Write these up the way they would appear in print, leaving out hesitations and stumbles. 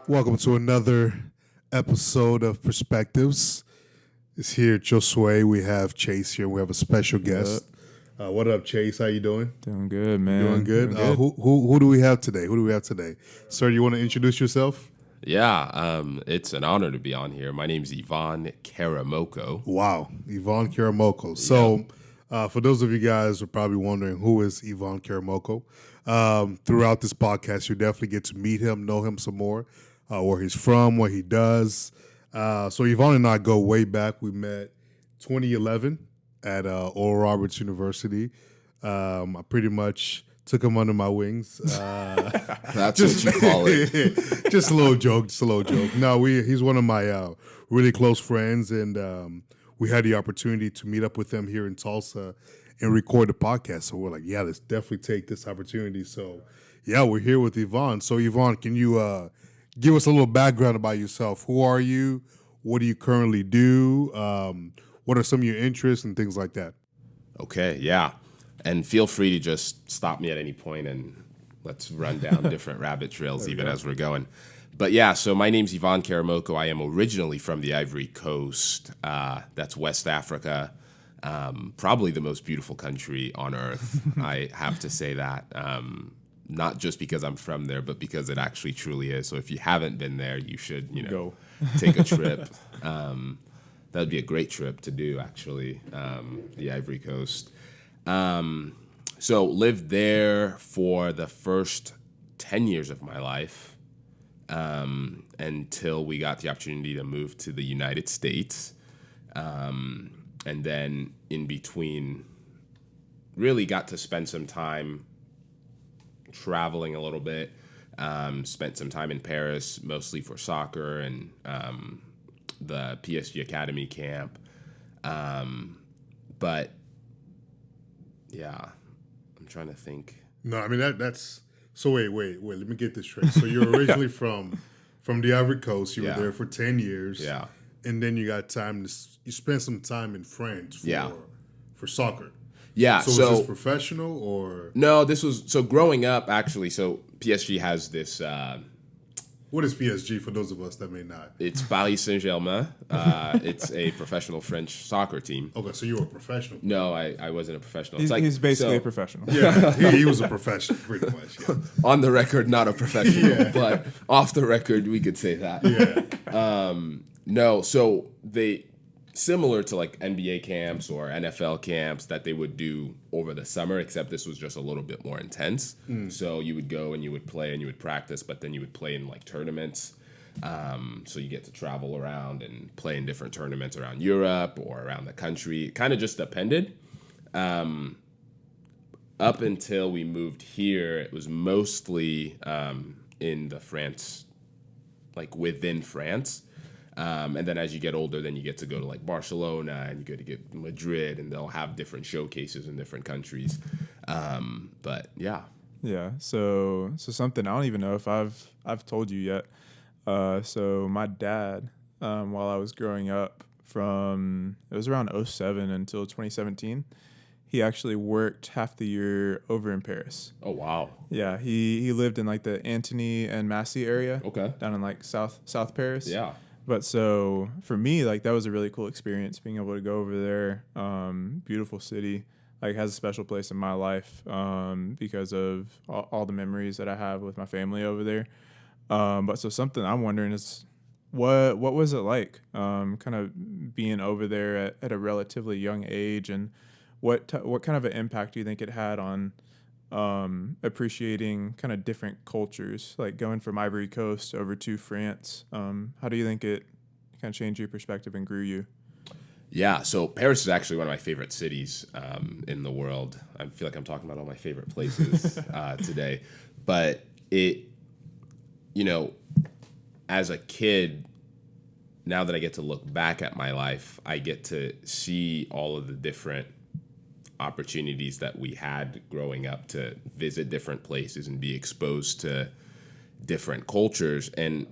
Welcome to another episode of Perspectives. It's here, Josue. We have Chase here. We have a special guest. What up, Chase? How you doing? Doing good, man. Doing good. Who do we have today? Sir, you want to introduce yourself? Yeah, it's an honor to be on here. My name's Yvann Karamoko. Wow, Yvann Karamoko. So, for those of you guys who are probably wondering who is Yvann Karamoko, throughout this podcast, you definitely get to meet him, know him some more, where he's from, what he does. So Yvann and I go way back. We met 2011 at Oral Roberts University. I pretty much took him under my wings. That's what you call it. Just a little joke. No, he's one of my really close friends, and we had the opportunity to meet up with him here in Tulsa and record the podcast. So we're like, yeah, let's definitely take this opportunity. So, yeah, we're here with Yvann. So, Yvann, can you give us a little background about yourself? Who are you? What do you currently do? What are some of your interests and things like that? Okay, yeah. And feel free to just stop me at any point and let's run down different rabbit trails even as we're going. But yeah, so my name's Yvann Karamoko. I am originally from the Ivory Coast. That's West Africa. Probably the most beautiful country on earth. I have to say that. Not just because I'm from there, but because it actually truly is. So if you haven't been there, you should, go take a trip. That would be a great trip to do, actually, the Ivory Coast. So lived there for the first 10 years of my life until we got the opportunity to move to the United States. And then in between, really got to spend some time traveling a little bit. Spent some time in Paris, mostly for soccer and the PSG Academy camp. But yeah, I'm trying to think. No, I mean that's so. Wait. Let me get this straight. So you're originally from the Ivory Coast. You were there for 10 years. Yeah, and then you got you spent some time in France for soccer. Yeah. So was this professional or no? This was growing up actually. So PSG has this. What is PSG for those of us that may not? It's Paris Saint-Germain. It's a professional French soccer team. Okay, so you were a professional. No, I wasn't a professional. He's basically a professional. Yeah, he was a professional, pretty much. Yeah. On the record, not a professional, but off the record, we could say that. Yeah. No, so they similar to like NBA camps or NFL camps that they would do over the summer, except this was just a little bit more intense. So you would go and you would play and you would practice, but then you would play in like tournaments. So you get to travel around and play in different tournaments around Europe or around the country. It kind of just depended. Up until we moved here, it was mostly in the France, like within France. And then as you get older, then you get to go to like Barcelona and you get to Madrid, and they'll have different showcases in different countries. But yeah. Yeah. So something I don't even know if I've told you yet. So my dad, while I was growing up, it was around 2007 until 2017. He actually worked half the year over in Paris. Oh wow. Yeah. He lived in like the Antony and Massy area. Okay. Down in like South Paris. Yeah. But so for me, like that was a really cool experience being able to go over there. Beautiful city, like has a special place in my life because of all the memories that I have with my family over there. But so something I'm wondering is what was it like kind of being over there at a relatively young age, and what kind of an impact do you think it had on appreciating kind of different cultures, like going from Ivory Coast over to France? How do you think it kind of changed your perspective and grew you? Yeah, so Paris is actually one of my favorite cities in the world. I feel like I'm talking about all my favorite places today. But it, as a kid, now that I get to look back at my life, I get to see all of the different opportunities that we had growing up to visit different places and be exposed to different cultures. And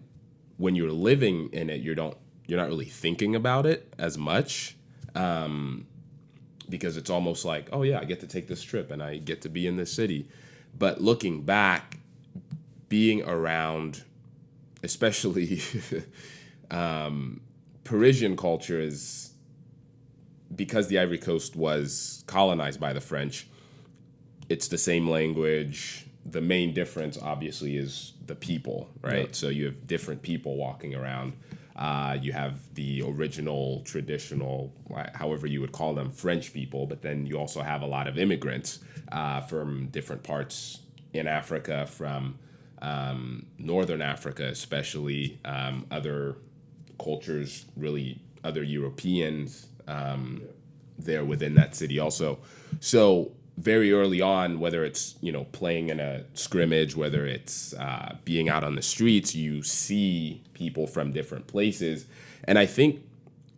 when you're living in it, you don't you're not really thinking about it as much, because it's almost like, oh yeah, I get to take this trip and I get to be in this city. But looking back, being around, especially Parisian culture, is because the Ivory Coast was colonized by the French. It's the same language. The main difference, obviously, is the people, right? Yeah. So you have different people walking around. You have the original, traditional, however you would call them, French people, but then you also have a lot of immigrants from different parts in Africa, from Northern Africa especially, other cultures, really other Europeans there within that city also. So very early on, whether it's, playing in a scrimmage, whether it's being out on the streets, you see people from different places. And I think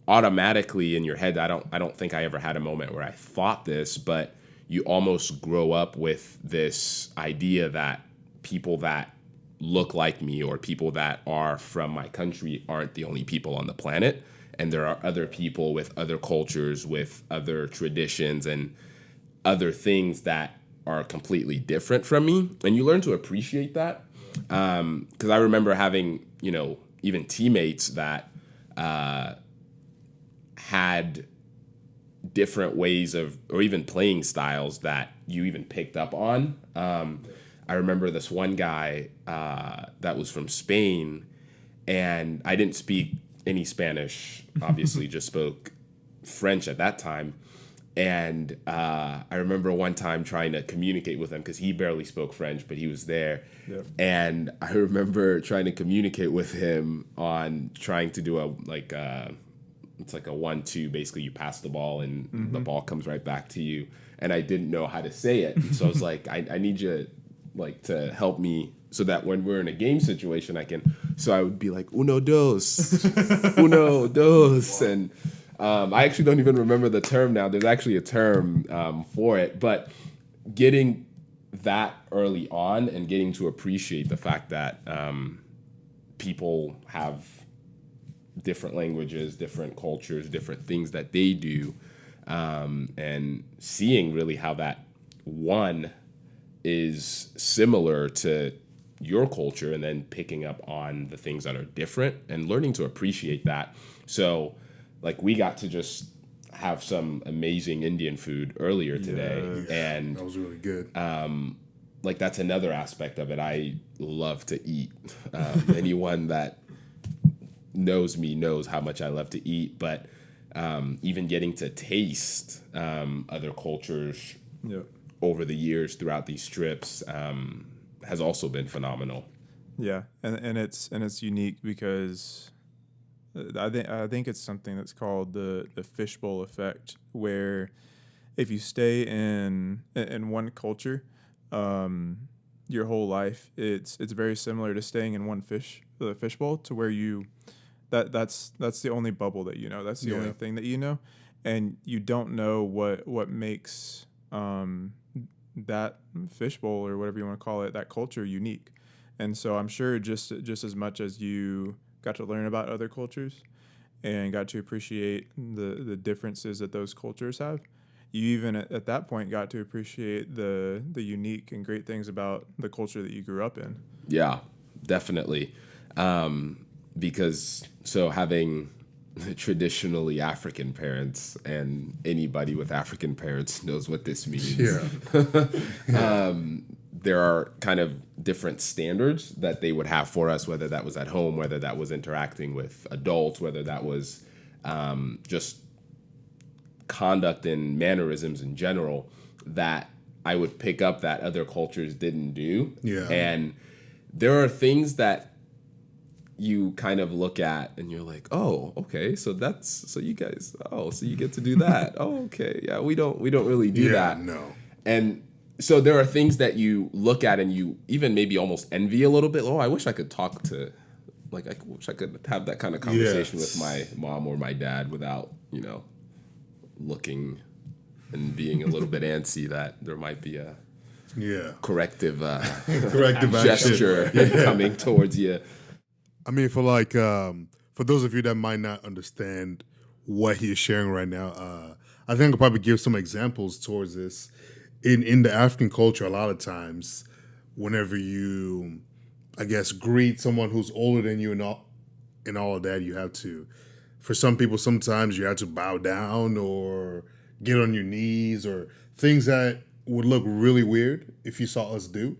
automatically in your head, I don't think I ever had a moment where I thought this, but you almost grow up with this idea that people that look like me or people that are from my country aren't the only people on the planet. And there are other people with other cultures, with other traditions and other things that are completely different from me. And you learn to appreciate that. Because I remember having, even teammates that had different ways of, or even playing styles that you even picked up on. I remember this one guy that was from Spain, and I didn't speak any Spanish, obviously, just spoke French at that time. And I remember one time trying to communicate with him because he barely spoke French, but he was there. Yep. And I remember trying to communicate with him on trying to do it's like a 1-2. Basically, you pass the ball and the ball comes right back to you. And I didn't know how to say it. So I was like, I need you to help me so that when we're in a game situation, so I would be like, uno, dos, uno, dos. And I actually don't even remember the term now. There's actually a term for it. But getting that early on and getting to appreciate the fact that people have different languages, different cultures, different things that they do, and seeing really how that one is similar to your culture and then picking up on the things that are different and learning to appreciate that. So we got to just have some amazing Indian food earlier today. Yeah, and that was really good. That's another aspect of it. I love to eat. Anyone that knows me knows how much I love to eat, but even getting to taste other cultures over the years throughout these trips has also been phenomenal. Yeah, and it's unique because I think it's something that's called the fishbowl effect, where if you stay in one culture your whole life, it's very similar to staying in one fishbowl, to where that's the only bubble that you know. That's the only thing that you know, and you don't know what makes that fishbowl, or whatever you want to call it, that culture, unique. And so I'm sure just as much as you got to learn about other cultures and got to appreciate the differences that those cultures have, you even at that point got to appreciate the unique and great things about the culture that you grew up in. Yeah, definitely. Because having traditionally African parents, and anybody with African parents knows what this means. Yeah. There are kind of different standards that they would have for us, whether that was at home, whether that was interacting with adults, whether that was just conduct and mannerisms in general, that I would pick up that other cultures didn't do. Yeah. And there are things that you kind of look at and you're like, oh, okay, so you guys, so you get to do that. Oh, okay. Yeah, we don't really do that. No. And so there are things that you look at and you even maybe almost envy a little bit. Oh, I wish I could talk to, I wish I could have that kind of conversation with my mom or my dad without, looking and being a little bit antsy that there might be a corrective gesture coming towards you. I mean, for for those of you that might not understand what he is sharing right now, I think I'll probably give some examples towards this. In the African culture, a lot of times, whenever you, I guess, greet someone who's older than you and all of that, you have to. For some people, sometimes you have to bow down or get on your knees or things that would look really weird if you saw us do.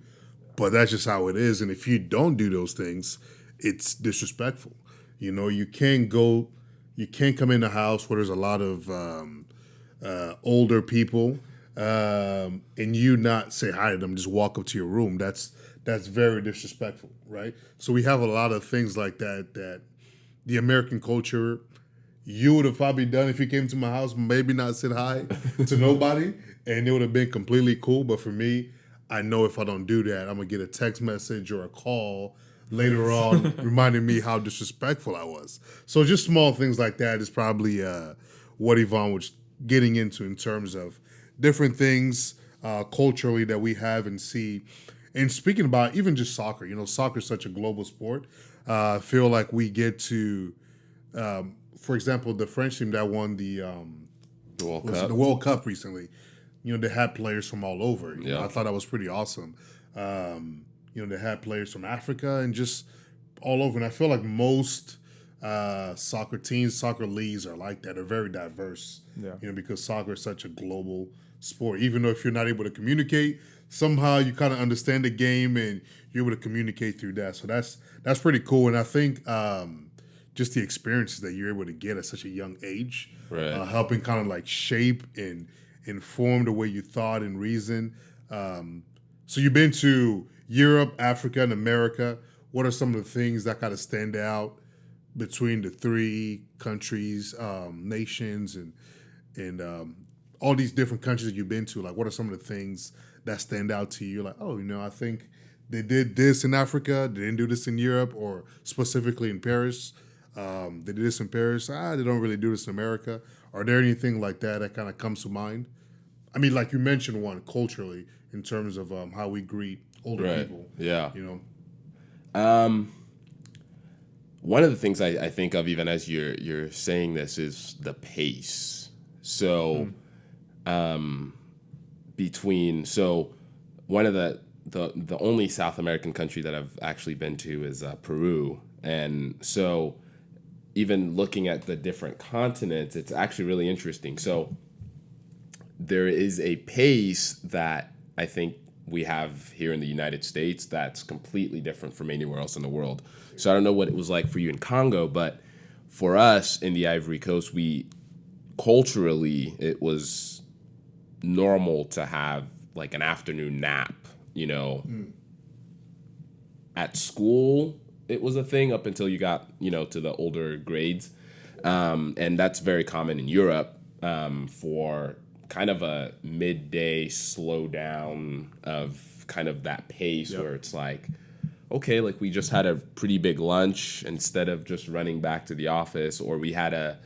But that's just how it is. And if you don't do those things, it's disrespectful. You can't come in the house where there's a lot of older people and you not say hi to them, just walk up to your room. That's very disrespectful, right? So we have a lot of things like that the American culture, you would have probably done if you came to my house, maybe not said hi to nobody, and it would have been completely cool. But for me, I know if I don't do that, I'm going to get a text message or a call later on reminding me how disrespectful I was. So just small things like that is probably what Yvann was getting into in terms of different things culturally that we have and see. And speaking about even just soccer, soccer is such a global sport. I feel like we get to, for example, the French team that won the World Cup recently, they had players from all over. I thought that was pretty awesome. They had players from Africa and just all over. And I feel like most soccer teams, soccer leagues are like that. They're very diverse, because soccer is such a global sport. Even though if you're not able to communicate, somehow you kind of understand the game and you're able to communicate through that. So that's pretty cool. And I think just the experiences that you're able to get at such a young age, helping kind of like shape and inform the way you thought and reason. So you've been to Europe, Africa, and America. What are some of the things that kind of stand out between the three countries, nations, and all these different countries that you've been to? Like, what are some of the things that stand out to you? Like, I think they did this in Africa, they didn't do this in Europe, or specifically in Paris. They did this in Paris. They don't really do this in America. Are there anything like that kind of comes to mind? I mean, like you mentioned one culturally in terms of how we greet older people. Yeah. One of the things I think of even as you're saying this is the pace. So, one of the only South American country that I've actually been to is Peru, and so even looking at the different continents, it's actually really interesting. So there is a pace that I think we have here in the United States that's completely different from anywhere else in the world. So I don't know what it was like for you in Congo, but for us in the Ivory Coast, culturally, it was normal to have like an afternoon nap, At school, it was a thing up until you got, to the older grades. And that's very common in Europe for kind of a midday slowdown of kind of that pace where it's like, okay, like we just had a pretty big lunch instead of just running back to the office, or we had a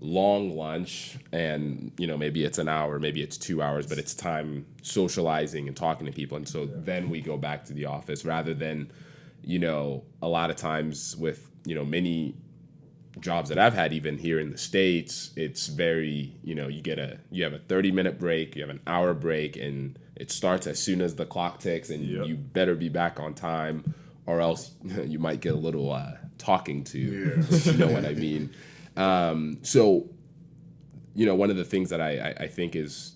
long lunch and, maybe it's an hour, maybe it's 2 hours, but it's time socializing and talking to people. And so then we go back to the office rather than, a lot of times with, many jobs that I've had even here in the States, it's very, you have a 30-minute break, you have an hour break, and it starts as soon as the clock ticks, and you better be back on time or else you might get a little talking to, you know what I mean? So, one of the things that I think is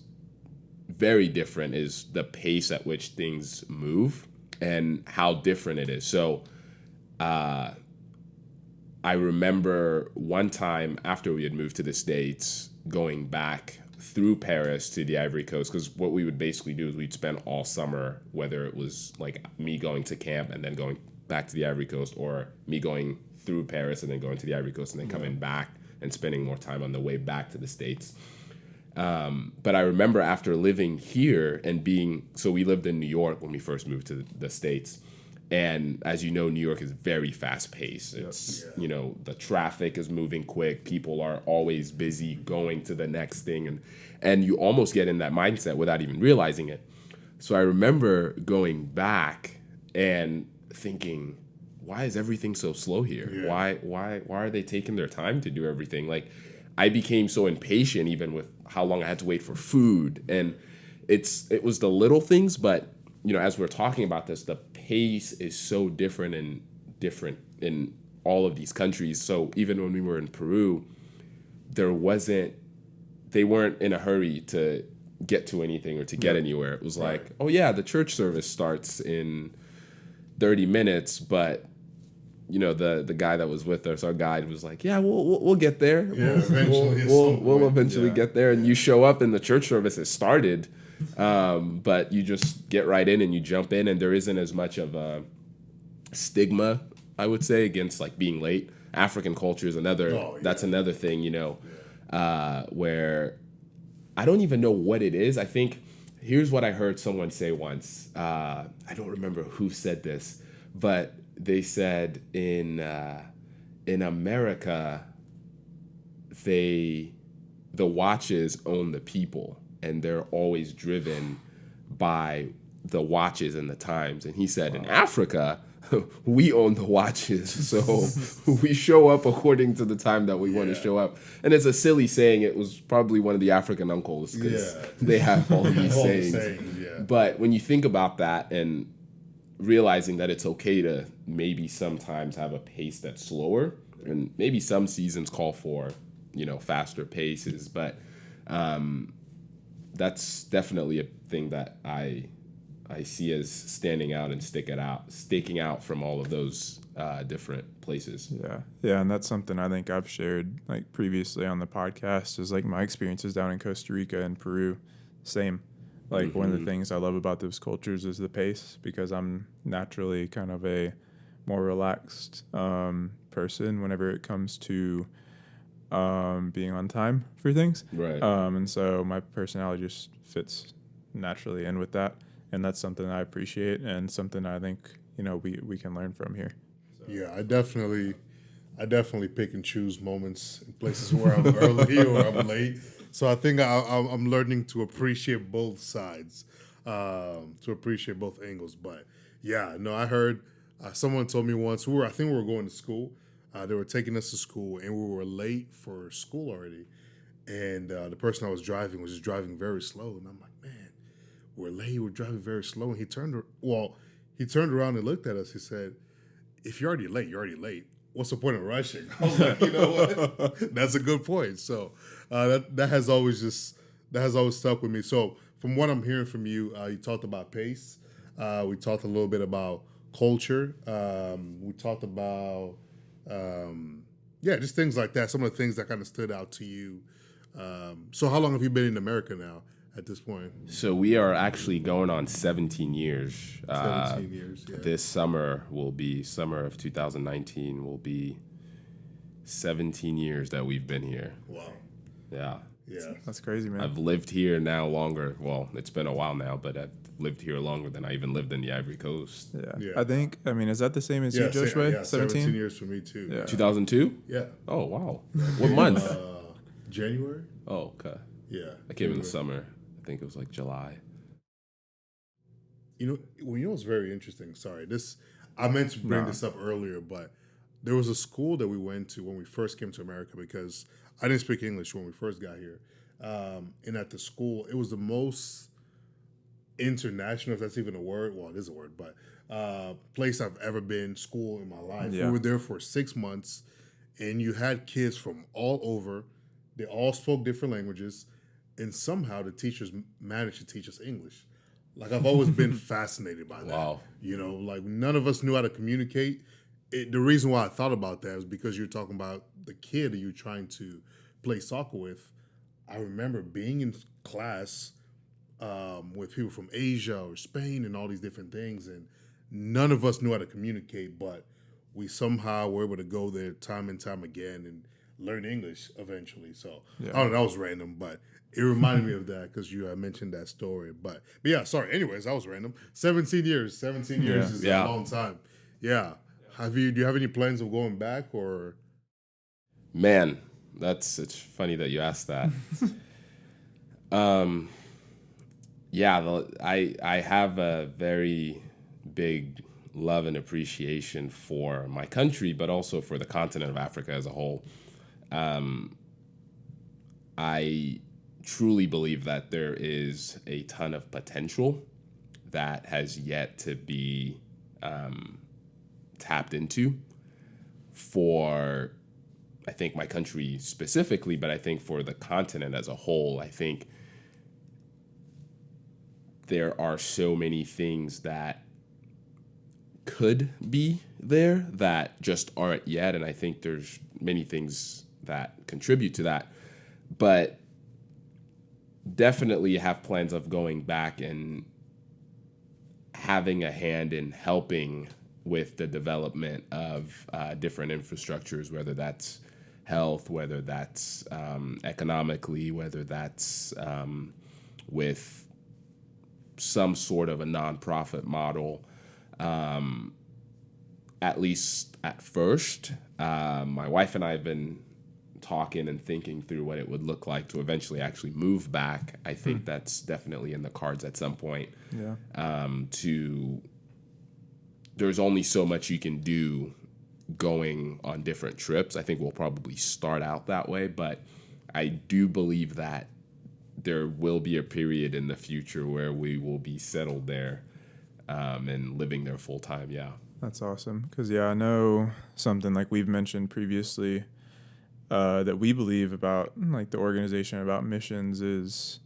very different is the pace at which things move and how different it is. So, I remember one time after we had moved to the States, going back through Paris to the Ivory Coast, because what we would basically do is we'd spend all summer, whether it was like me going to camp and then going back to the Ivory Coast, or me going through Paris and then going to the Ivory Coast and then coming back and spending more time on the way back to the States. But I remember after living here and so we lived in New York when we first moved to the States. And as you know, New York is very fast paced. It's, the traffic is moving quick. People are always busy going to the next thing. And you almost get in that mindset without even realizing it. So I remember going back and thinking, why is everything so slow here? Yeah. Why are they taking their time to do everything? Like, I became so impatient even with how long I had to wait for food. And it was the little things, but as we're talking about this, the pace is so different in all of these countries. So even when we were in Peru, they weren't in a hurry to get to anything or to get anywhere. It was like, oh yeah, the church service starts in 30 minutes, but the guy that was with us, our guide, was like, yeah, we'll get there. Yeah, eventually. We'll eventually get there. And you show up and the church service has started, but you just get right in and you jump in, and there isn't as much of a stigma, I would say, against like being late. African culture is that's another thing, where I don't even know what it is. I think here's what I heard someone say once. I don't remember who said this, but they said in America, the watches own the people, and they're always driven by the watches and the times. And he said in Africa, we own the watches, so we show up according to the time that we want to show up. And it's a silly saying. It was probably one of the African uncles, because they have all of these sayings. But when you think about that and realizing that it's okay to maybe sometimes have a pace that's slower, and maybe some seasons call for faster paces, but that's definitely a thing that I see as standing out and staking out from all of those different places. Yeah, and that's something I think I've shared like previously on the podcast, is like my experiences down in Costa Rica and Peru. Same. Like one of the things I love about those cultures is the pace, because I'm naturally kind of a more relaxed person whenever it comes to being on time for things. Right. And so my personality just fits naturally in with that. And that's something I appreciate, and something I think, we can learn from here. So. Yeah, I definitely pick and choose moments in places where I'm early or I'm late. So I think I'm learning to appreciate both sides, to appreciate both angles. But yeah, no, I heard someone told me once, I think we were going to school. They were taking us to school, and we were late for school already. And the person I was driving was just driving very slow. And I'm like, man, we're late. We're driving very slow. And he turned around and looked at us. He said, if you're already late, you're already late. What's the point of rushing? I was like, you know what? That's a good point. So that has always stuck with me. So from what I'm hearing from you, you talked about pace. We talked a little bit about culture. We talked about just things like that. Some of the things that kind of stood out to you. So how long have you been in America now at this point? So we are actually going on 17 years. 17 years, yeah. This summer of 2019 will be 17 years that we've been here. Wow. Yeah. Yeah. That's crazy, man. I've lived here now longer. Well, it's been a while now, but I've lived here longer than I even lived in the Ivory Coast. Yeah. I think, is that the same as you, Josue? Yeah, 17 years for me too. Yeah. 2002? Yeah. Oh, wow. What month? January? Oh, okay. Yeah. I came in the summer. I think it was like July. What's very interesting? Sorry, I meant to bring this up earlier, but there was a school that we went to when we first came to America, because I didn't speak English when we first got here. And at the school, it was the most international, if that's even a word. Well, it is a word, but place I've ever been, school in my life. Yeah. We were there for 6 months, and you had kids from all over. They all spoke different languages, and somehow the teachers managed to teach us English. Like, I've always been fascinated by that. Wow. Like, none of us knew how to communicate. The reason why I thought about that is because you're talking about the kid that you're trying to play soccer with. I remember being in class with people from Asia or Spain and all these different things, and none of us knew how to communicate, but we somehow were able to go there time and time again and learn English eventually. So I don't know, that was random, but it reminded me of that because you mentioned that story. But yeah, sorry. Anyways, that was random. 17 years. 17 years is a long time. Yeah. Do you have any plans of going back, or? Man, it's funny that you asked that. I have a very big love and appreciation for my country, but also for the continent of Africa as a whole. I truly believe that there is a ton of potential that has yet to be tapped into for, I think, my country specifically, but I think for the continent as a whole. I think there are so many things that could be there that just aren't yet, and I think there's many things that contribute to that. But definitely have plans of going back and having a hand in helping with the development of different infrastructures, whether that's health, whether that's economically, whether that's with some sort of a nonprofit model. At least at first, my wife and I have been talking and thinking through what it would look like to eventually actually move back. I think that's definitely in the cards at some point. Yeah. There's only so much you can do going on different trips. I think we'll probably start out that way, but I do believe that there will be a period in the future where we will be settled there and living there full time. Yeah. That's awesome. Because, I know something like we've mentioned previously that we believe about, like, the organization about missions is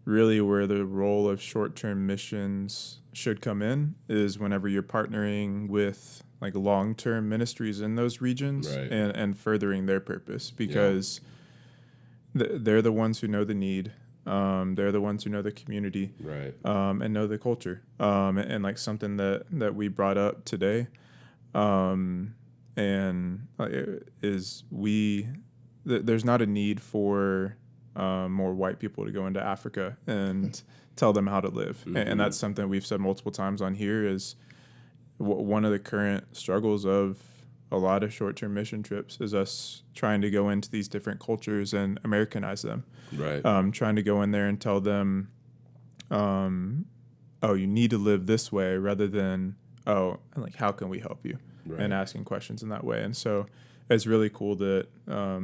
really where the role of short-term missions should come in, is whenever you're partnering with, like, long-term ministries in those regions, Right. and furthering their purpose, because they're the ones who know the need. They're the ones who know the community, Right. and know the culture. And like something that we brought up today, and is there's not a need for more white people to go into Africa and tell them how to live. And that's something we've said multiple times on here, is one of the current struggles of a lot of short-term mission trips is us trying to go into these different cultures and Americanize them. Right. Trying to go in there and tell them, oh, you need to live this way, rather than, oh, like, how can we help you? Right. And asking questions in that way. And so it's really cool that, I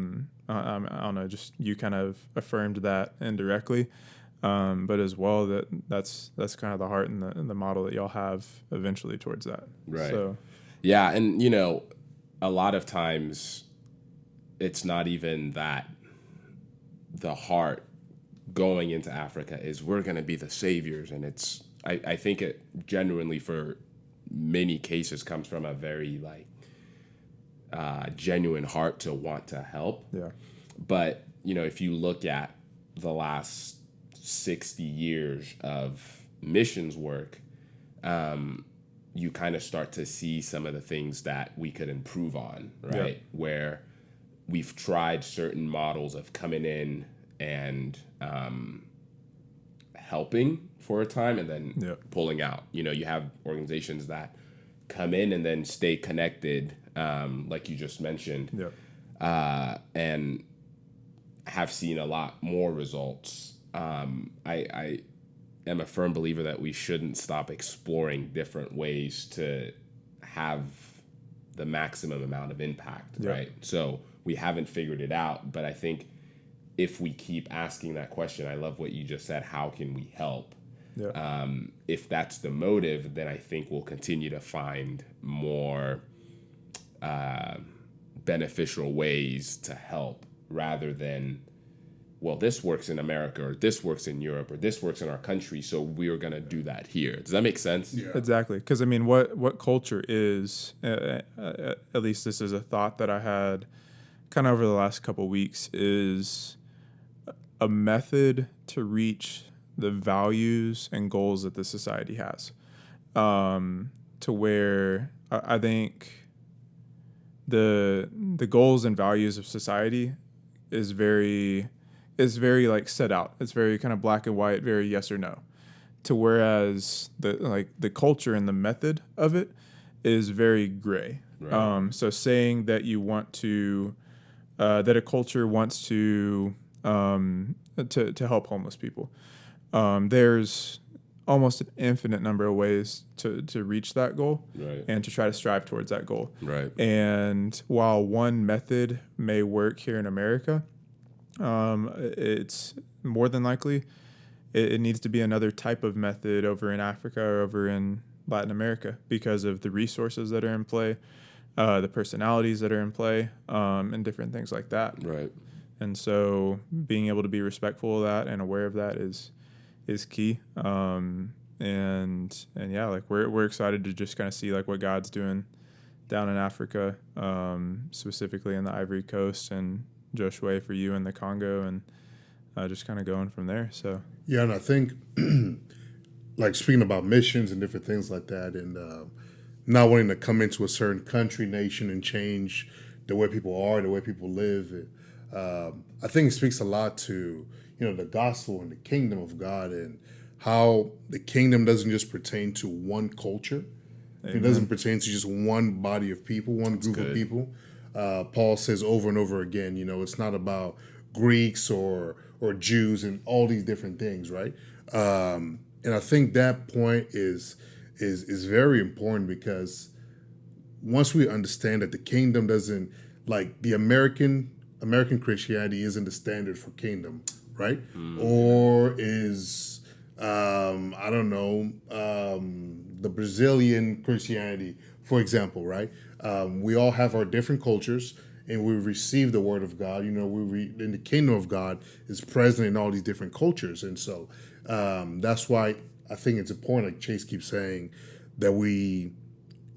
don't know, just you kind of affirmed that indirectly, but as well that's kind of the heart and the model that y'all have eventually towards that. Right. So, yeah, and a lot of times it's not even that the heart going into Africa is we're going to be the saviors, and it's I think it genuinely for many cases comes from a very genuine heart to want to help. yeah. But if you look at the last 60 years of missions work, you kind of start to see some of the things that we could improve on, right? Yep. Where we've tried certain models of coming in and helping for a time and then Yep. pulling out. You have organizations that come in and then stay connected, like you just mentioned, Yep. and have seen a lot more results. I am a firm believer that we shouldn't stop exploring different ways to have the maximum amount of impact, Yeah. right? So we haven't figured it out, but I think if we keep asking that question, I love what you just said, how can we help? Yeah. If that's the motive, then I think we'll continue to find more beneficial ways to help, rather than, well, this works in America, or this works in Europe, or this works in our country, so we're going to do that here. Does that make sense? Yeah. Exactly. Because, I mean, what culture is, at least this is a thought that I had kind of over the last couple of weeks, is a method to reach the values and goals that the society has. To where I think the goals and values of society is very like set out. It's very kind of black and white, very yes or no. To whereas the culture and the method of it is very gray. Right. So saying that you want to that a culture wants to help homeless people. There's almost an infinite number of ways to reach that goal, Right. and to try to strive towards that goal. Right. And while one method may work here in America, it's more than likely it needs to be another type of method over in Africa or over in Latin America, because of the resources that are in play, the personalities that are in play, and different things like that. Right. And so being able to be respectful of that and aware of that is key. And yeah, like we're excited to just kind of see like what God's doing down in Africa, specifically in the Ivory Coast, and Josue for you in the Congo, and just kind of going from there. So Yeah, and I think, like speaking about missions and different things like that, and not wanting to come into a certain country, nation, and change the way people are, the way people live. I think it speaks a lot to the gospel and the kingdom of God, and how the kingdom doesn't just pertain to one culture. Amen. It doesn't pertain to just one body of people, one group of people. Paul says over and over again, it's not about Greeks or Jews and all these different things, right? And I think that point is very important, because once we understand that the kingdom doesn't, like the American Christianity isn't the standard for kingdom, right? Or is I don't know, the Brazilian Christianity, for example, right? We all have our different cultures, and we receive the word of God. In the kingdom of God is present in all these different cultures, and so that's why I think it's important, like Chase keeps saying, that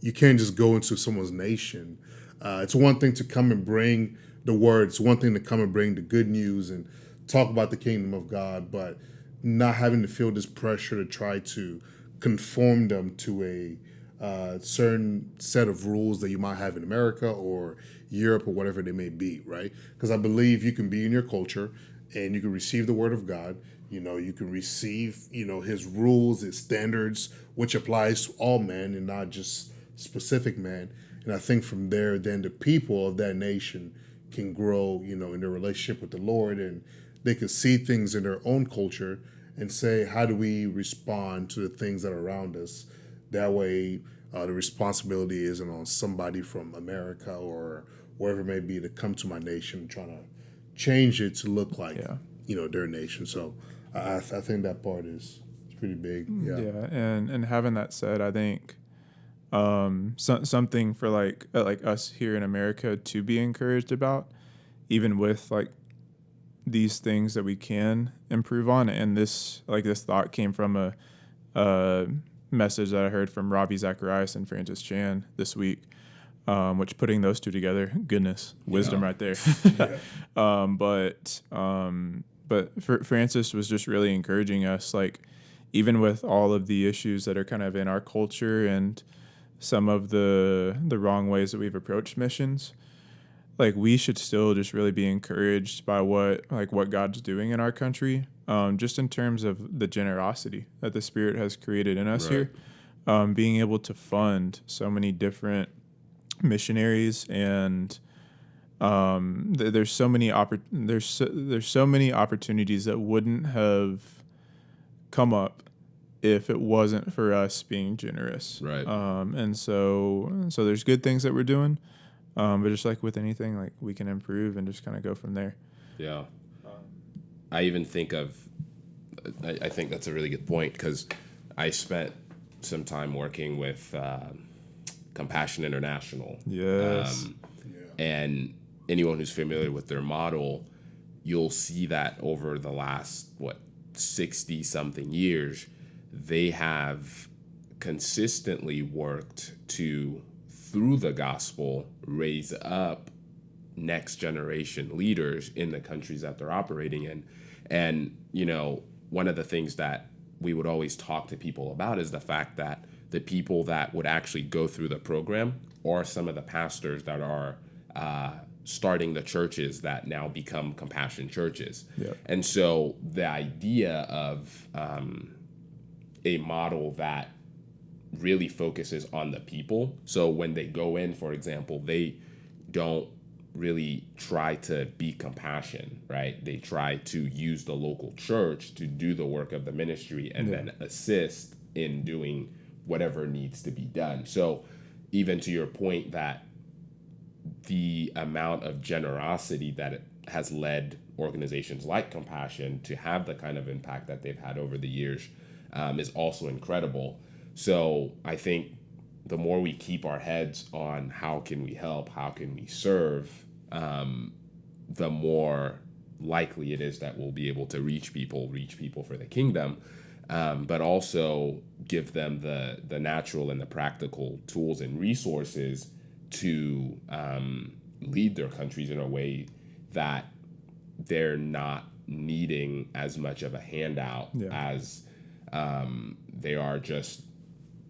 you can't just go into someone's nation. It's one thing to come and bring the word. It's one thing to come and bring the good news and talk about the kingdom of God, but not having to feel this pressure to try to conform them to a certain set of rules that you might have in America or Europe or whatever they may be, right? Because I believe you can be in your culture and you can receive the word of God. You can receive, his rules, his standards, which applies to all men and not just specific men. And I think from there, then the people of that nation can grow, in their relationship with the Lord, and they can see things in their own culture and say, how do we respond to the things that are around us? That way, the responsibility isn't on somebody from America or wherever it may be to come to my nation trying to change it to look like, their nation. So I think that part is pretty big. Yeah. Yeah, and having that said, I think something for like us here in America to be encouraged about, even with like these things that we can improve on. And this thought came from a message that I heard from Ravi Zacharias and Francis Chan this week, which, putting those two together, goodness, wisdom right there. But Francis was just really encouraging us, like, even with all of the issues that are kind of in our culture and some of the wrong ways that we've approached missions, like, we should still just really be encouraged by what God's doing in our country, just in terms of the generosity that the Spirit has created in us here, being able to fund so many different missionaries, and there's so many opportunities that wouldn't have come up if it wasn't for us being generous. Right. And so there's good things that we're doing, but just like with anything, like, we can improve and just kind of go from there. Yeah. I even think I think that's a really good point, because I spent some time working with Compassion International. Yes. And anyone who's familiar with their model, you'll see that over the last, 60-something years, they have consistently worked to, through the gospel, raise up next generation leaders in the countries that they're operating in. And, one of the things that we would always talk to people about is the fact that the people that would actually go through the program are some of the pastors that are starting the churches that now become Compassion churches. Yep. And so the idea of a model that really focuses on the people. So when they go in, for example, they don't really try to be compassion, right? They try to use the local church to do the work of the ministry and then assist in doing whatever needs to be done. So even to your point that the amount of generosity that it has led organizations like Compassion to have the kind of impact that they've had over the years is also incredible. So I think the more we keep our heads on how can we help, how can we serve, the more likely it is that we'll be able to reach people for the kingdom, but also give them the natural and the practical tools and resources to lead their countries in a way that they're not needing as much of a handout as they are just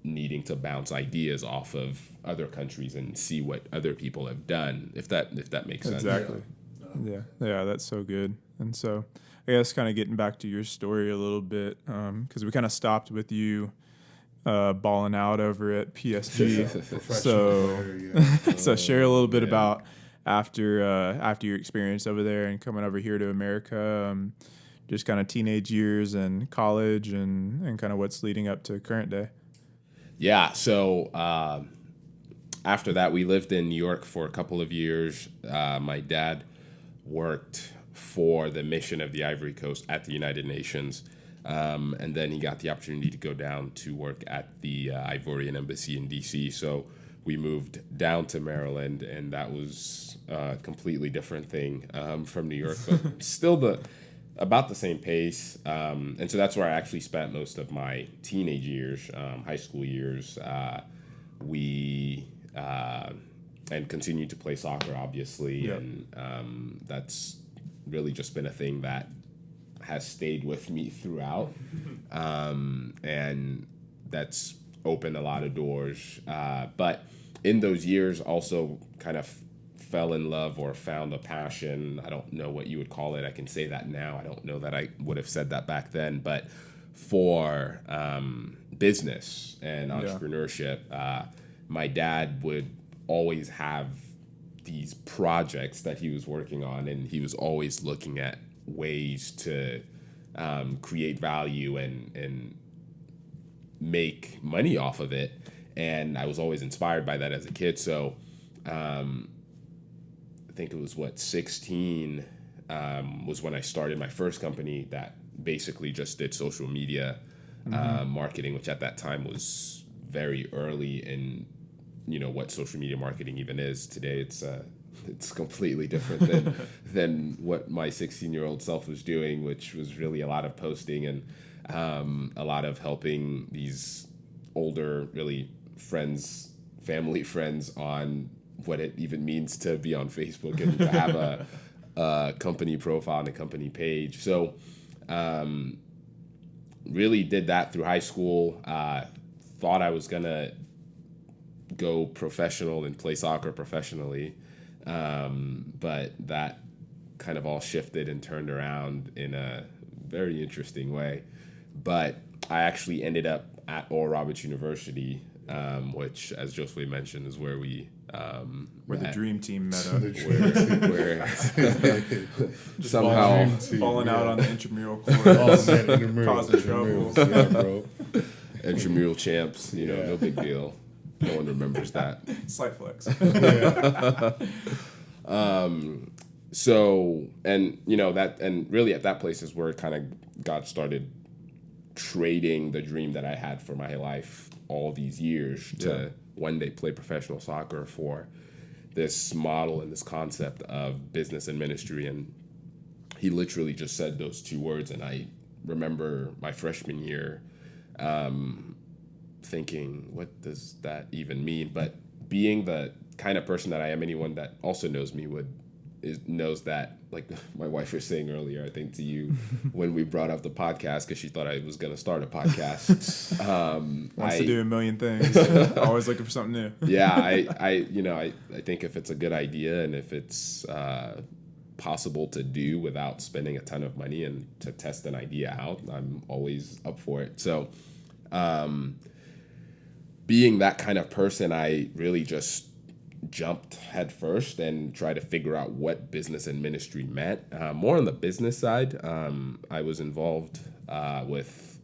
needing to bounce ideas off of other countries and see what other people have done, if that makes sense. Exactly. Yeah, that's so good. And so I guess kind of getting back to your story a little bit, because we kind of stopped with you balling out over at PSG. So share a little bit about after your experience over there and coming over here to America, just kind of teenage years and college and kind of what's leading up to current day. Yeah, so after that, we lived in New York for a couple of years. My dad worked for the mission of the Ivory Coast at the United Nations, and then he got the opportunity to go down to work at the Ivorian Embassy in D.C., so we moved down to Maryland, and that was a completely different thing from New York, but still about the same pace. And so that's where I actually spent most of my teenage years, high school years. And continued to play soccer, obviously. Yep. And that's really just been a thing that has stayed with me throughout. And that's opened a lot of doors. But in those years, also kind of fell in love or found a passion. I don't know what you would call it. I can say that now. I don't know that I would have said that back then. But for business and entrepreneurship, my dad would always have these projects that he was working on, and he was always looking at ways to create value and make money off of it. And I was always inspired by that as a kid. So I think it was 16 was when I started my first company that basically just did social media marketing, which at that time was very early in what social media marketing even is. Today it's completely different than what my 16-year-old self was doing, which was really a lot of posting and a lot of helping these older really family friends on what it even means to be on Facebook and to have a company profile and a company page. So really did that through high school. Thought I was gonna go professional and play soccer professionally, but that kind of all shifted and turned around in a very interesting way. But I actually ended up at Oral Roberts University, which, as Josue mentioned, is where we where the dream team met up. where somehow falling out on the intramural court, causing trouble. Yeah, bro. Intramural champs, no big deal. No one remembers that. Slight flex. So, and that, and really at that place is where kind of God started trading the dream that I had for my life all these years to one day play professional soccer for this model and this concept of business and ministry. And he literally just said those two words. And I remember my freshman year thinking, what does that even mean? But being the kind of person that I am, anyone that also knows me knows that, like my wife was saying earlier, I think to you, when we brought up the podcast, because she thought I was going to start a podcast. Wants to do a million things. Always looking for something new. Yeah, I think if it's a good idea and if it's possible to do without spending a ton of money and to test an idea out, I'm always up for it. So being that kind of person, I really just jumped head first and tried to figure out what business and ministry meant. More on the business side, I was involved with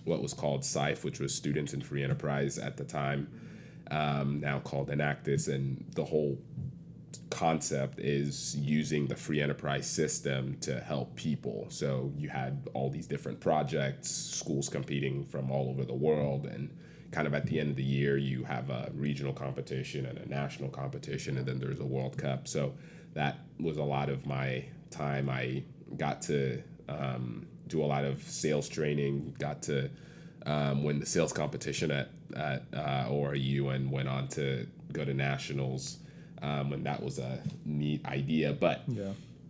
what was called SIFE, which was Students in Free Enterprise at the time, now called Enactus, and the whole concept is using the free enterprise system to help people. So you had all these different projects, schools competing from all over the world, and kind of at the end of the year, you have a regional competition and a national competition, and then there's a World Cup. So that was a lot of my time. I got to do a lot of sales training, got to win the sales competition at ORU, and went on to go to nationals. And that was a neat idea, but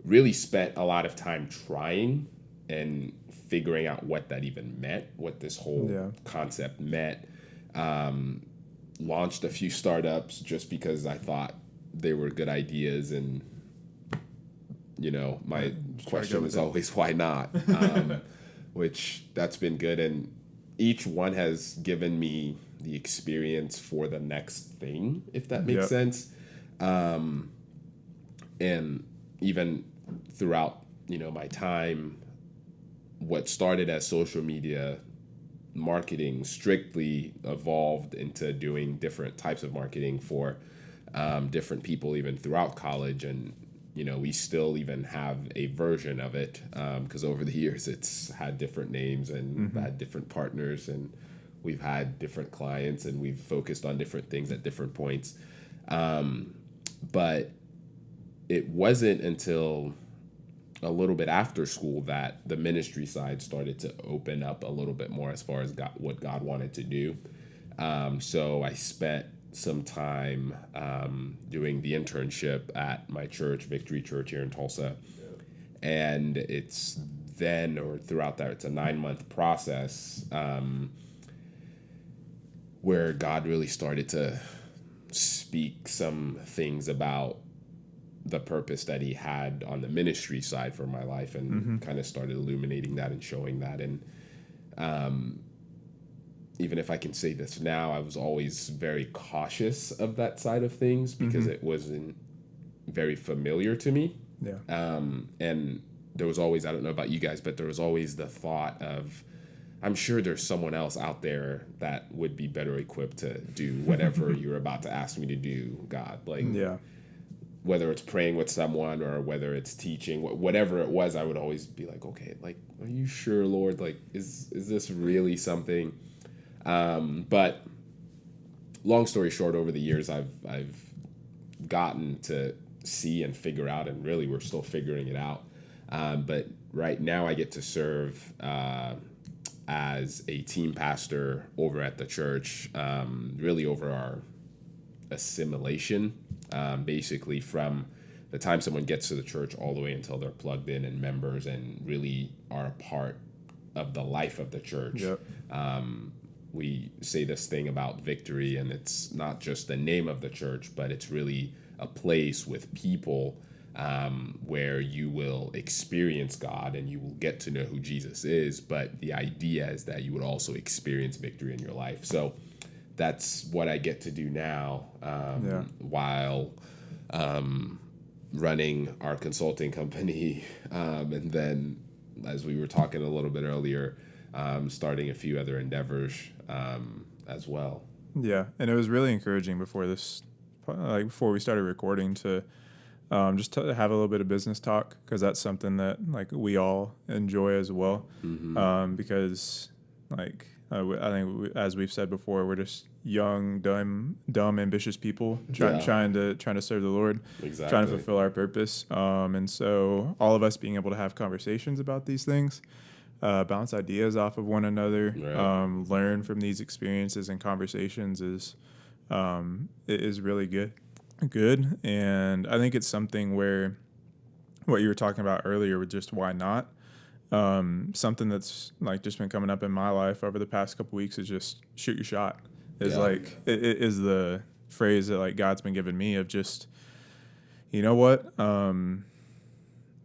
really spent a lot of time trying and figuring out what that even meant, what this whole concept meant. Launched a few startups just because I thought they were good ideas, and my question is always why not, which that's been good, and each one has given me the experience for the next thing, if that makes sense. And even throughout my time, what started as social media marketing strictly evolved into doing different types of marketing for different people even throughout college, and we still even have a version of it because over the years it's had different names and had different partners, and we've had different clients, and we've focused on different things at different points, but it wasn't until a little bit after school that the ministry side started to open up a little bit more as far as what God wanted to do. So I spent some time doing the internship at my church, Victory Church here in Tulsa. And it's then, or throughout that, it's a 9-month process where God really started to speak some things about the purpose that he had on the ministry side for my life, and kind of started illuminating that and showing that. And even if I can say this now, I was always very cautious of that side of things because it wasn't very familiar to me. And there was always, I don't know about you guys, but there was always the thought of, I'm sure there's someone else out there that would be better equipped to do whatever you're about to ask me to do, God. Whether it's praying with someone or whether it's teaching, whatever it was, I would always be like, okay, are you sure, Lord? Is this really something? But long story short, over the years, I've gotten to see and figure out, and really we're still figuring it out. But right now I get to serve as a team pastor over at the church, really over our assimilation, basically from the time someone gets to the church all the way until they're plugged in and members and really are a part of the life of the church. We say this thing about Victory, and it's not just the name of the church, but it's really a place with people where you will experience God and you will get to know who Jesus is. But the idea is that you would also experience victory in your life. So that's what I get to do now while running our consulting company. And then, as we were talking a little bit earlier, starting a few other endeavors as well. Yeah, and it was really encouraging before we started recording to just to have a little bit of business talk, because that's something that we all enjoy as well. Because I think as we've said before, we're just young, dumb, ambitious people trying to serve the Lord, trying to fulfill our purpose. And so all of us being able to have conversations about these things, bounce ideas off of one another, learn from these experiences and conversations is really good. And I think it's something where what you were talking about earlier with just why not, something that's just been coming up in my life over the past couple weeks is just shoot your shot. It is the phrase that God's been giving me of just, you know what,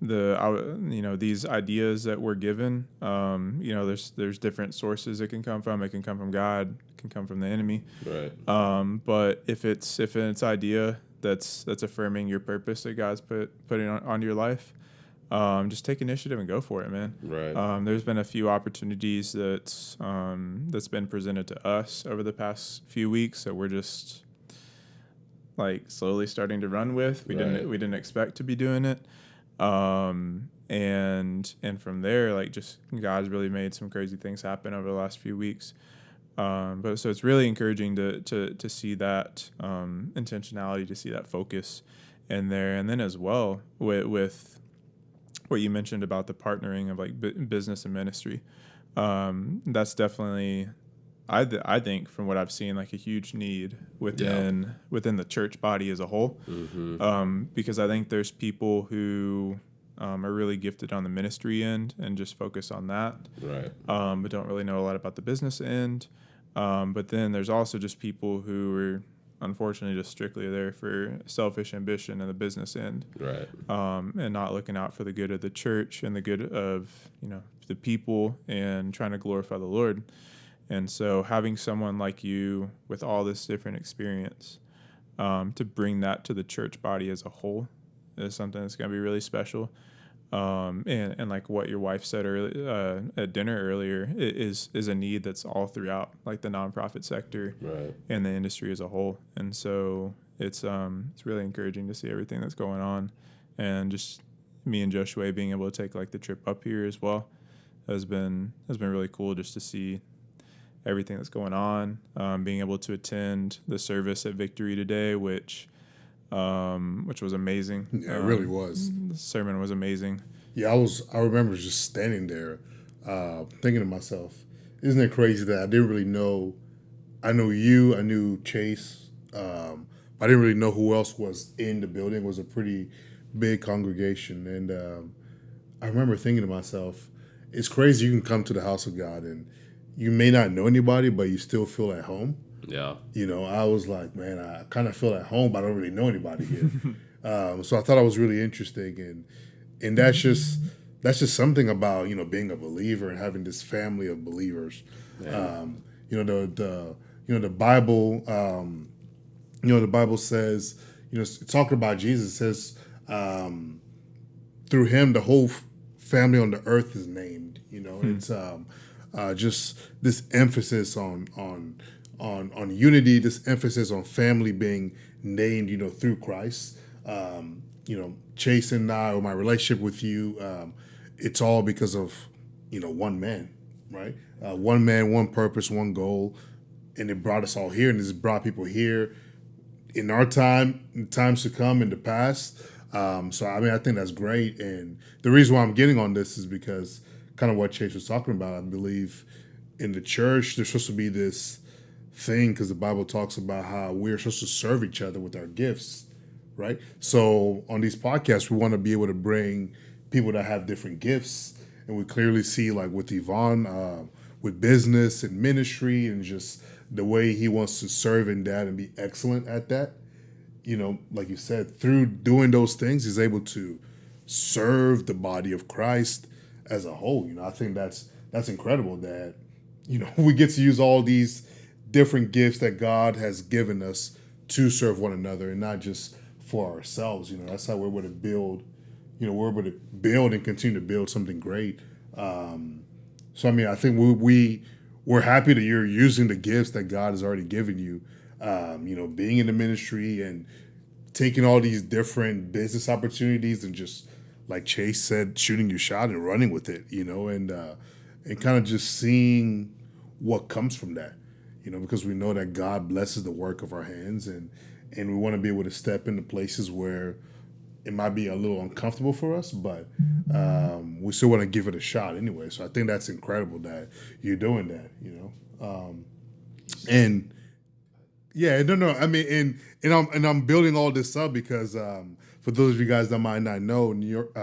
these ideas that we're given, there's different sources it can come from. It can come from God, it can come from the enemy. Right. But if it's idea that's affirming your purpose that God's putting on your life, just take initiative and go for it, man. Right. There's been a few opportunities that's been presented to us over the past few weeks that we're just like slowly starting to run with. We didn't expect to be doing it. And from there, like, just God's really made some crazy things happen over the last few weeks. But so it's really encouraging to see that intentionality, to see that focus in there. And then as well with what you mentioned about the partnering of like business and ministry, that's definitely, I think from what I've seen, like a huge need within the church body as a whole. Because I think there's people who are really gifted on the ministry end and just focus on that, Right. but don't really know a lot about the business end. But then there's also just people who are unfortunately just strictly there for selfish ambition and the business end, Right. and not looking out for the good of the church and the good of the people and trying to glorify the Lord. And so having someone like you with all this different experience to bring that to the church body as a whole is something that's going to be really special. And like what your wife said earlier at dinner earlier is a need that's all throughout like the nonprofit sector, Right. and the industry as a whole. And so it's really encouraging to see everything that's going on, and just me and Josue being able to take like the trip up here as well has been really cool, just to see everything that's going on. Being able to attend the service at Victory today, which was amazing. Yeah, it really was. The sermon was amazing. Yeah, I remember just standing there, thinking to myself, isn't it crazy that I didn't really know? I know you, I knew Chase, but I didn't really know who else was in the building. It was a pretty big congregation, and I remember thinking to myself, it's crazy. You can come to the house of God and you may not know anybody, but you still feel at home. Yeah. I was like, man, I kind of feel at home, but I don't really know anybody here. So I thought it was really interesting, and that's just something about being a believer and having this family of believers. Yeah. The Bible, the Bible says, talking about Jesus, it says, through him the whole family on the earth is named. It's just this emphasis on unity, this emphasis on family being named, through Christ. Chase and I, or my relationship with you, it's all because of, one man, right? One man, one purpose, one goal, and it brought us all here, and it's brought people here in our time, in times to come, in the past. So I think that's great, and the reason why I'm getting on this is because kind of what Chase was talking about. I believe in the church there's supposed to be this thing, because the Bible talks about how we're supposed to serve each other with our gifts, right? So on these podcasts, we want to be able to bring people that have different gifts, and we clearly see, like with Yvann, with business and ministry, and just the way he wants to serve in that and be excellent at that. Like you said, through doing those things, he's able to serve the body of Christ as a whole. I think that's incredible that we get to use all these different gifts that God has given us to serve one another, and not just for ourselves. That's how we're able to build. We're able to build and continue to build something great. So I think we're happy that you're using the gifts that God has already given you. Being in the ministry and taking all these different business opportunities and just, like Chase said, shooting your shot and running with it. And kind of just seeing what comes from that. Because we know that God blesses the work of our hands, and we want to be able to step into places where it might be a little uncomfortable for us, but we still want to give it a shot anyway. So I think that's incredible that you're doing that. And yeah, no. And I'm building all this up because for those of you guys that might not know, New York,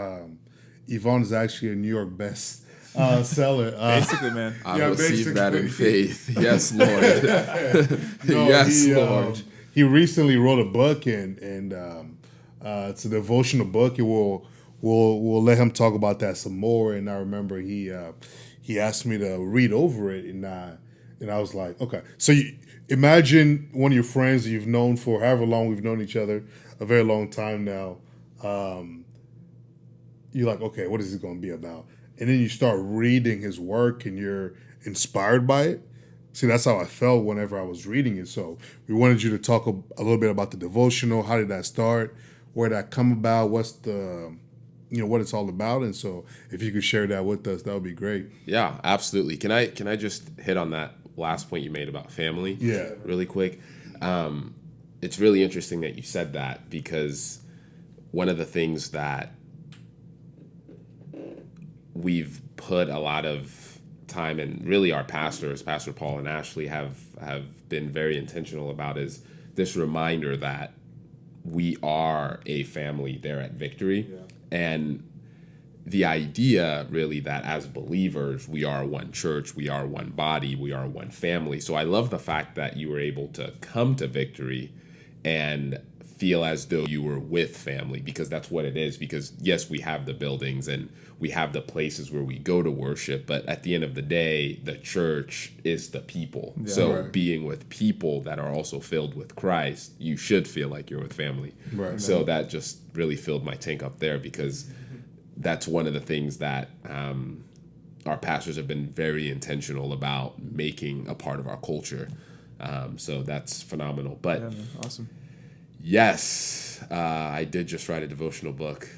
Yvonne is actually a New York best seller. Basically, man. I received that in faith. Yes, Lord. Lord. He recently wrote a book, and it's a devotional book. It will we'll let him talk about that some more. And I remember he asked me to read over it, and I was like, okay. So imagine one of your friends you've known for however long we've known each other, a very long time now. You're like, okay, what is it going to be about? And then you start reading his work, and you're inspired by it. See, that's how I felt whenever I was reading it. So we wanted you to talk a little bit about the devotional. How did that start? Where did that come about? What's the, what it's all about? And so if you could share that with us, that would be great. Yeah, absolutely. Can I just hit on that last point you made about family? Yeah. Really quick. It's really interesting that you said that, because one of the things that we've put a lot of time, and really our pastors, Pastor Paul and Ashley, have been very intentional about, is this reminder that we are a family there at Victory. Yeah. And the idea really that as believers, we are one church, we are one body, we are one family. So I love the fact that you were able to come to Victory and feel as though you were with family, because that's what it is. Because yes, we have the buildings and we have the places where we go to worship, but at the end of the day, the church is the people. Yeah, so right. Being with people that are also filled with Christ, you should feel like you're with family. Right. So that just really filled my tank up there, because that's one of the things that our pastors have been very intentional about making a part of our culture. So that's phenomenal. But yeah, man, awesome. Yes, I did just write a devotional book.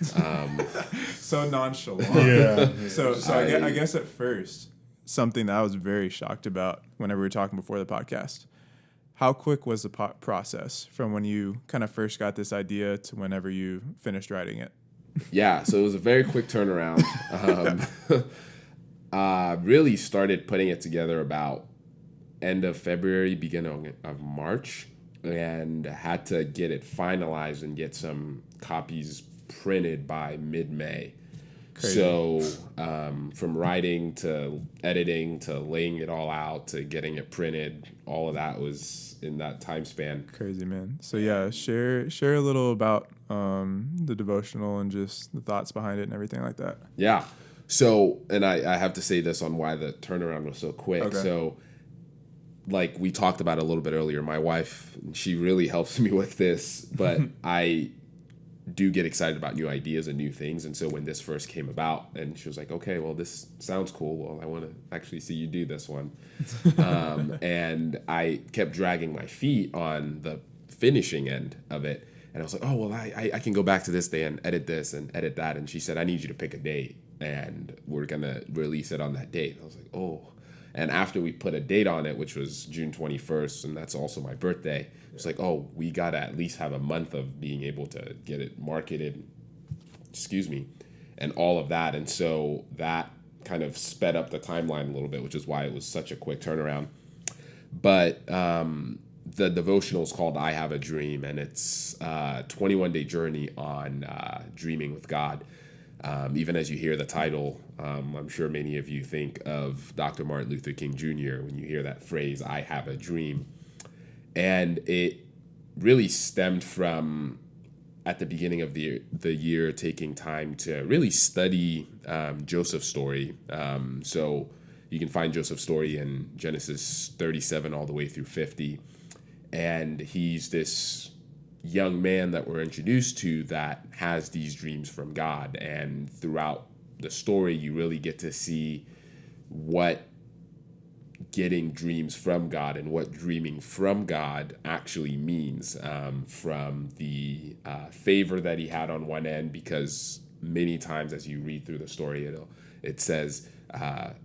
So nonchalant. Yeah. So I guess at first, something that I was very shocked about whenever we were talking before the podcast, how quick was the process from when you kind of first got this idea to whenever you finished writing it? Yeah, so it was a very quick turnaround. Really started putting it together about end of February, beginning of March. And had to get it finalized and get some copies printed by mid-May. Crazy. So from writing to editing to laying it all out to getting it printed, all of that was in that time span. Crazy, man. So yeah, share a little about the devotional and just the thoughts behind it and everything like that. Yeah. So, and I have to say this on why the turnaround was so quick. Okay. So, like we talked about a little bit earlier, my wife, she really helps me with this, but I do get excited about new ideas and new things. And so when this first came about, and she was like, okay, well, this sounds cool. Well, I want to actually see you do this one. And I kept dragging my feet on the finishing end of it. And I was like, oh, well, I can go back to this day and edit this and edit that. And she said, I need you to pick a date, and we're going to release it on that date. I was like, oh. And after we put a date on it, which was June 21st, and that's also my birthday, it's like, oh, we got to at least have a month of being able to get it marketed, and all of that. And so that kind of sped up the timeline a little bit, which is why it was such a quick turnaround. But the devotional is called I Have a Dream, and it's a 21-day journey on dreaming with God. Even as you hear the title, I'm sure many of you think of Dr. Martin Luther King Jr. when you hear that phrase, I have a dream. And it really stemmed from, at the beginning of the year, taking time to really study Joseph's story. So you can find Joseph's story in Genesis 37 all the way through 50. And he's this young man that we're introduced to that has these dreams from God. And throughout the story, you really get to see what getting dreams from God and what dreaming from God actually means, from the favor that he had on one end, because many times as you read through the story, it says,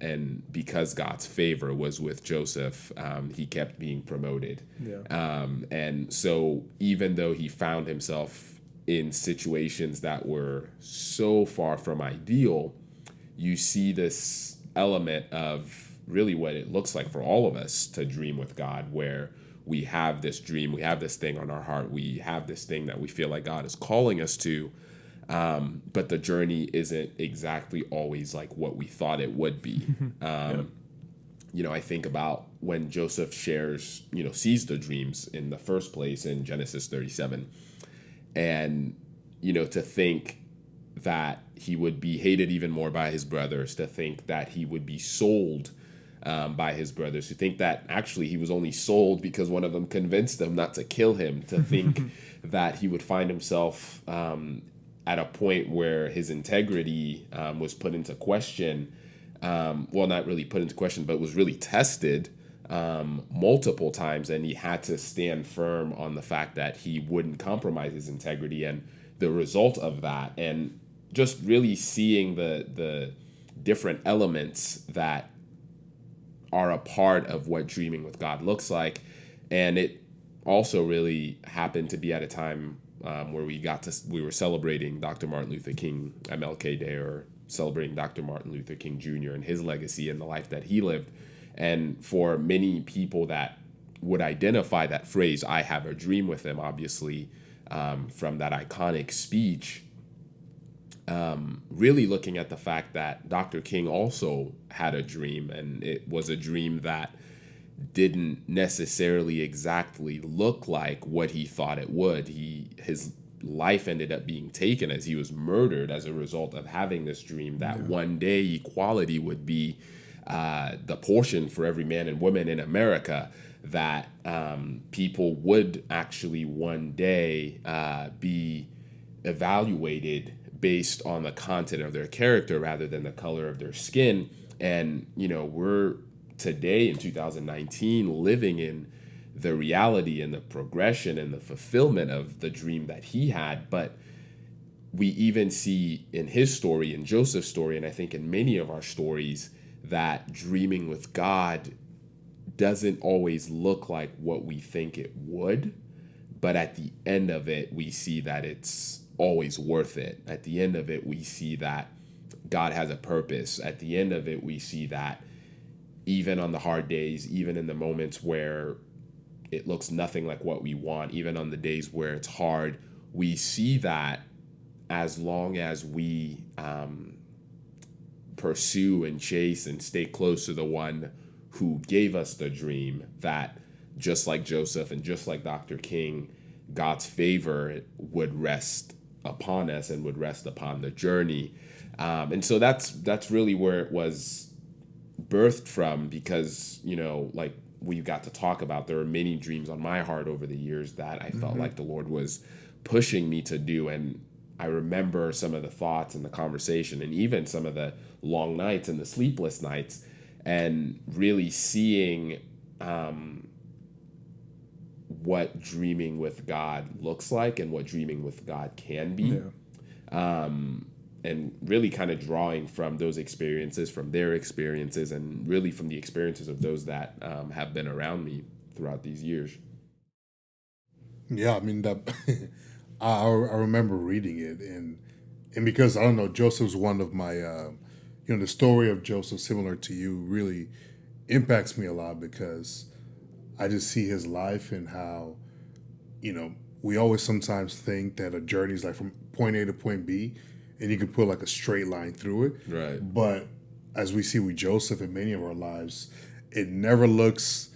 and because God's favor was with Joseph, he kept being promoted. Yeah. And so even though he found himself in situations that were so far from ideal, you see this element of really what it looks like for all of us to dream with God, where we have this dream, we have this thing on our heart, we have this thing that we feel like God is calling us to. But the journey isn't exactly always like what we thought it would be. I think about when Joseph sees the dreams in the first place in Genesis 37. And, to think that he would be hated even more by his brothers, to think that he would be sold by his brothers, to think that actually he was only sold because one of them convinced them not to kill him, to think that he would find himself at a point where his integrity was put into question. Well, not really put into question, but was really tested multiple times, and he had to stand firm on the fact that he wouldn't compromise his integrity. And the result of that, and just really seeing the different elements that are a part of what dreaming with God looks like. And it also really happened to be at a time where we were celebrating Dr. Martin Luther King MLK Day, or celebrating Dr. Martin Luther King Jr. and his legacy and the life that he lived. And for many people that would identify that phrase, "I have a dream with him," obviously from that iconic speech, really looking at the fact that Dr. King also had a dream, and it was a dream that didn't necessarily exactly look like what he thought it would. His life ended up being taken as he was murdered as a result of having this dream that one day equality would be the portion for every man and woman in America, that people would actually one day be evaluated based on the content of their character rather than the color of their skin. And, we're today in 2019 living in the reality and the progression and the fulfillment of the dream that he had. But we even see in his story, in Joseph's story, and I think in many of our stories, that dreaming with God doesn't always look like what we think it would. But at the end of it, we see that it's always worth it. At the end of it, we see that God has a purpose. At the end of it, we see that even on the hard days, even in the moments where it looks nothing like what we want, even on the days where it's hard, we see that as long as we pursue and chase and stay close to the one who gave us the dream, that just like Joseph and just like Dr. King, God's favor would rest upon us and would rest upon the journey. And so that's really where it was birthed from, because, like we got to talk about, there were many dreams on my heart over the years that I felt like the Lord was pushing me to do. And I remember some of the thoughts and the conversation, and even some of the long nights and the sleepless nights, and really seeing what dreaming with God looks like and what dreaming with God can be. And really kind of drawing from those experiences, from their experiences, and really from the experiences of those that have been around me throughout these years. Yeah, I mean, that I remember reading it, and because I don't know, Joseph's one of my, the story of Joseph, similar to you, really impacts me a lot, because I just see his life and how, we always sometimes think that a journey is like from point A to point B, and you can put like a straight line through it. Right. But as we see with Joseph in many of our lives, it never looks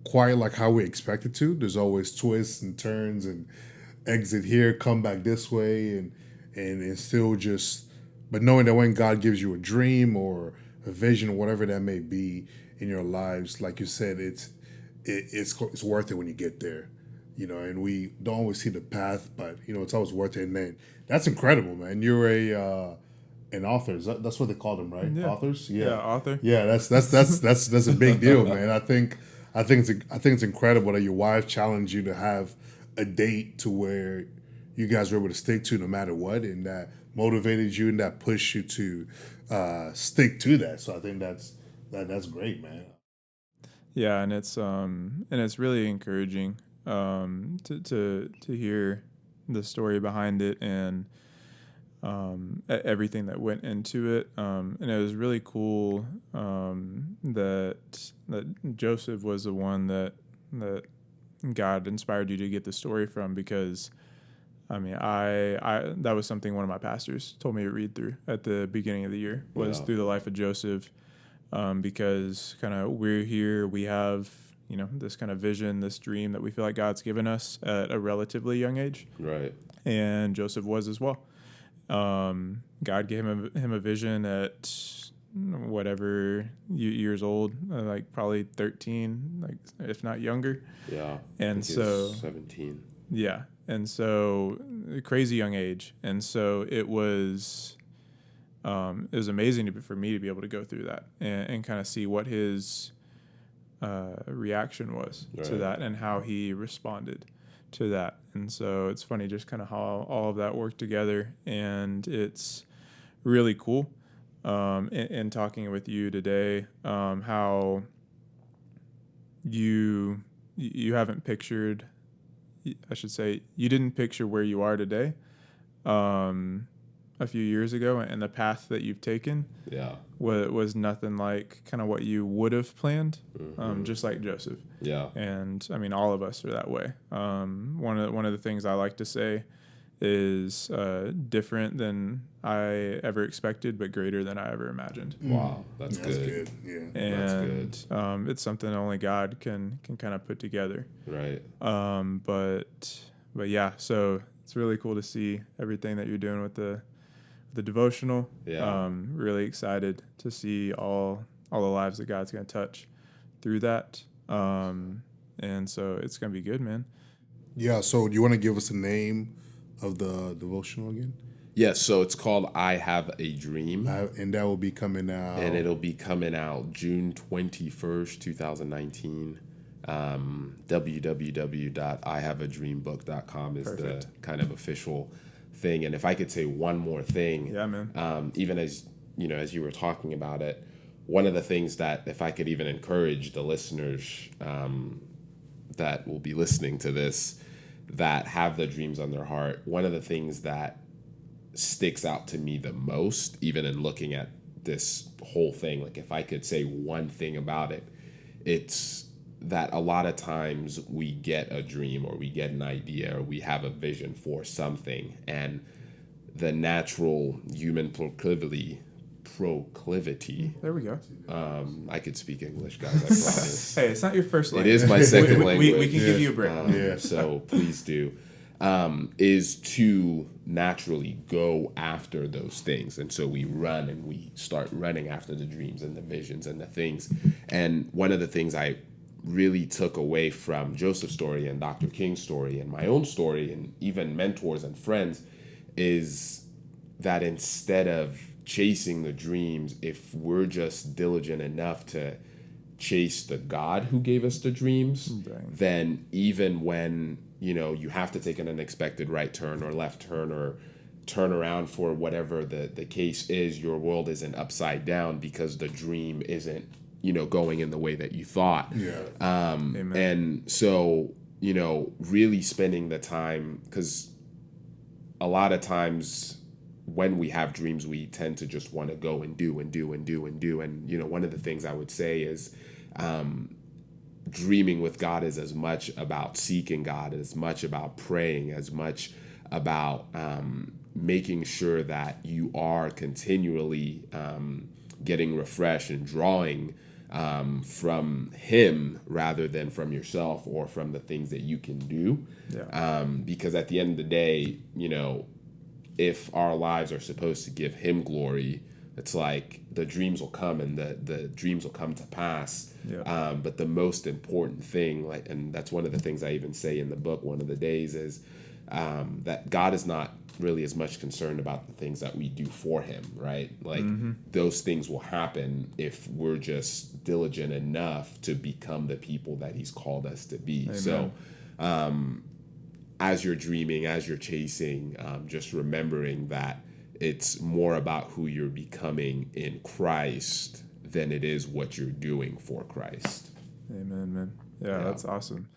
quite like how we expect it to. There's always twists and turns and exit here, come back this way, and it's still just. But knowing that when God gives you a dream or a vision or whatever that may be in your lives, like you said, it's worth it when you get there. And we don't always see the path, but it's always worth it. And man, that's incredible, man. You're an author. That's what they call them, right? Yeah. Authors. Yeah, author. Yeah, that's a big deal, man. I think it's incredible that your wife challenged you to have a date to where you guys were able to stick to no matter what, and that motivated you and that pushed you to stick to that. So I think that's great, man. Yeah, and it's really encouraging to hear the story behind it, and everything that went into it. And it was really cool that Joseph was the one that God inspired you to get the story from, because I mean, I that was something one of my pastors told me to read through at the beginning of the year, was through the life of Joseph, because kind of we're here, we have this kind of vision, this dream that we feel like God's given us at a relatively young age, Right. and Joseph was as well. God gave him a vision at whatever years old, like probably 13, like if not younger. Yeah. And so 17. yeah, and so a crazy young age, and so it was amazing for me to be able to go through that and kind of see what his reaction was to that and how he responded to that. And so it's funny just kind of how all of that worked together, and it's really cool in talking with you today, how you haven't pictured, I should say, you didn't picture where you are today a few years ago, and the path that you've taken was nothing like kind of what you would have planned, just like Joseph. Yeah. And I mean, all of us are that way. One of the things I like to say is different than I ever expected, but greater than I ever imagined. Wow, that's good. Yeah, And it's something only God can kind of put together. Right. But yeah, so it's really cool to see everything that you're doing with the devotional. Yeah. Really excited to see all the lives that God's going to touch through that. And so it's going to be good, man. Yeah. So do you want to give us a name of the devotional again? Yes, so it's called I Have a Dream. And that will be coming out. And it'll be coming out June 21st, 2019. www.ihaveadreambook.com is the kind of official thing. And if I could say one more thing, yeah, man. Even as you were talking about it, one of the things that if I could even encourage the listeners that will be listening to this that have the dreams on their heart, one of the things that sticks out to me the most, even in looking at this whole thing, like if I could say one thing about it, it's that a lot of times we get a dream or we get an idea or we have a vision for something, and the natural human proclivity. There we go. I could speak English, guys, I promise. Hey, it's not your first language. It is my second language. We can give you a break. So please do. Is to naturally go after those things. And so we run and we start running after the dreams and the visions and the things. And one of the things I really took away from Joseph's story and Dr. King's story and my own story and even mentors and friends is that instead of chasing the dreams, if we're just diligent enough to chase the God who gave us the dreams, then even when you have to take an unexpected right turn or left turn or turn around for whatever the case is, your world isn't upside down because the dream isn't going in the way that you thought. And so really spending the time, because a lot of times when we have dreams, we tend to just want to go and do. And, one of the things I would say is dreaming with God is as much about seeking God, as much about praying, as much about making sure that you are continually getting refreshed and drawing from Him rather than from yourself or from the things that you can do. Because at the end of the day, if our lives are supposed to give Him glory, it's like the dreams will come and the dreams will come to pass. But the most important thing, and that's one of the things I even say in the book, one of the days, is that God is not really as much concerned about the things that we do for Him, right? Like those things will happen if we're just diligent enough to become the people that He's called us to be. Amen. So as you're dreaming, as you're chasing, just remembering that it's more about who you're becoming in Christ than it is what you're doing for Christ. Amen, man. Yeah. That's awesome.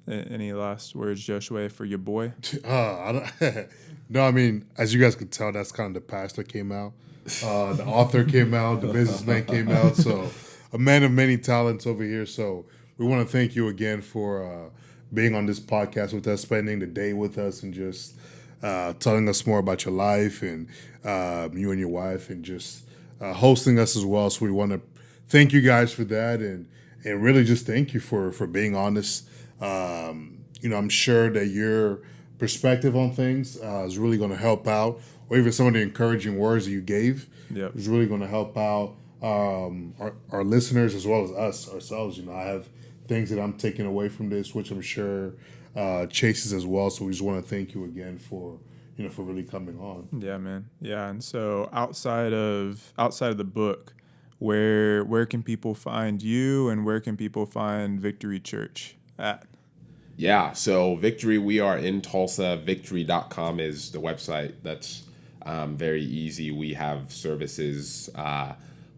Any last words, Josue, for your boy? No, I mean, as you guys could tell, that's kind of the pastor came out. The author came out. The businessman came out. So a man of many talents over here. So we want to thank you again for being on this podcast with us, spending the day with us, and just telling us more about your life and you and your wife, and just hosting us as well. So we want to thank you guys for that, and really just thank you for being honest. I'm sure that you're perspective on things is really going to help out, or even some of the encouraging words that you gave is really going to help out our listeners as well as us ourselves. I have things that I'm taking away from this, which I'm sure Chase's as well. So we just want to thank you again for really coming on. Yeah, man. Yeah, and so outside of the book, where can people find you, and where can people find Victory Church at? Yeah, so Victory, we are in Tulsa. Victory.com is the website. That's very easy. We have services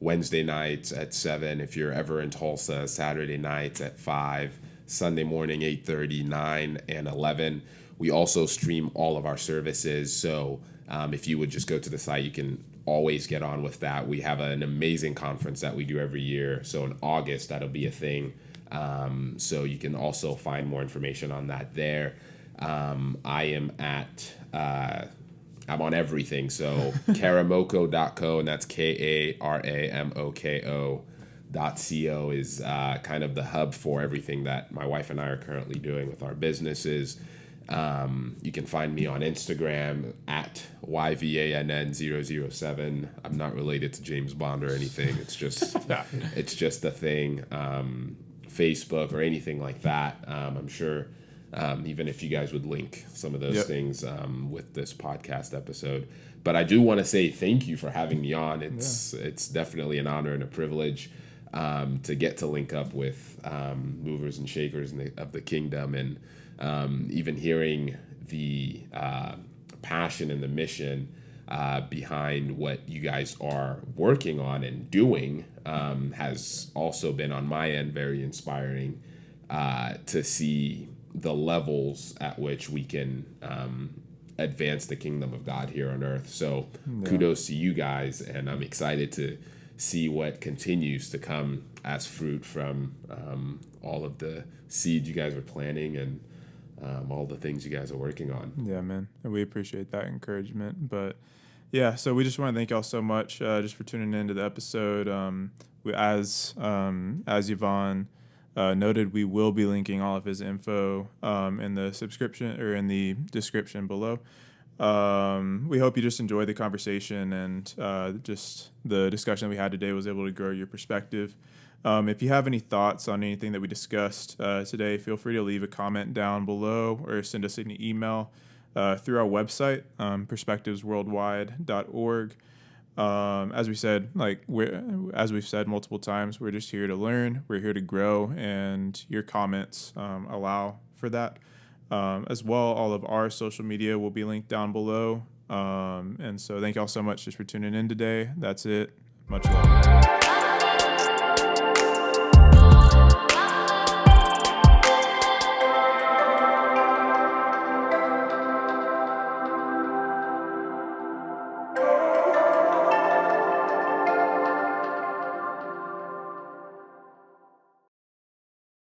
Wednesday nights at 7 if you're ever in Tulsa, Saturday nights at 5, Sunday morning 8:30, 9, and 11. We also stream all of our services, so if you would just go to the site, you can always get on with that. We have an amazing conference that we do every year, so in August, that'll be a thing. So you can also find more information on that there. I am I'm on everything. So Karamoko.co, and that's Karamoko.co is kind of the hub for everything that my wife and I are currently doing with our businesses. You can find me on Instagram at YVANN007. I'm not related to James Bond or anything. It's just a thing. Facebook or anything like that. I'm sure even if you guys would link some of those things with this podcast episode. But I do want to say thank you for having me on. It's definitely an honor and a privilege to get to link up with movers and shakers of the kingdom, and even hearing the passion and the mission behind what you guys are working on and doing has also been on my end very inspiring to see the levels at which we can advance the kingdom of God here on earth. So kudos to you guys, and I'm excited to see what continues to come as fruit from all of the seeds you guys are planting and all the things you guys are working on. Yeah, man. And we appreciate that encouragement. But yeah, so we just want to thank y'all so much just for tuning into the episode. As Yvann noted, we will be linking all of his info in the subscription or in the description below. We hope you just enjoyed the conversation, and just the discussion that we had today was able to grow your perspective. If you have any thoughts on anything that we discussed today, feel free to leave a comment down below or send us an email through our website, perspectivesworldwide.org. As we said, as we've said multiple times, we're just here to learn, we're here to grow, and your comments allow for that. As well, all of our social media will be linked down below. And so thank y'all so much just for tuning in today. That's it. Much love.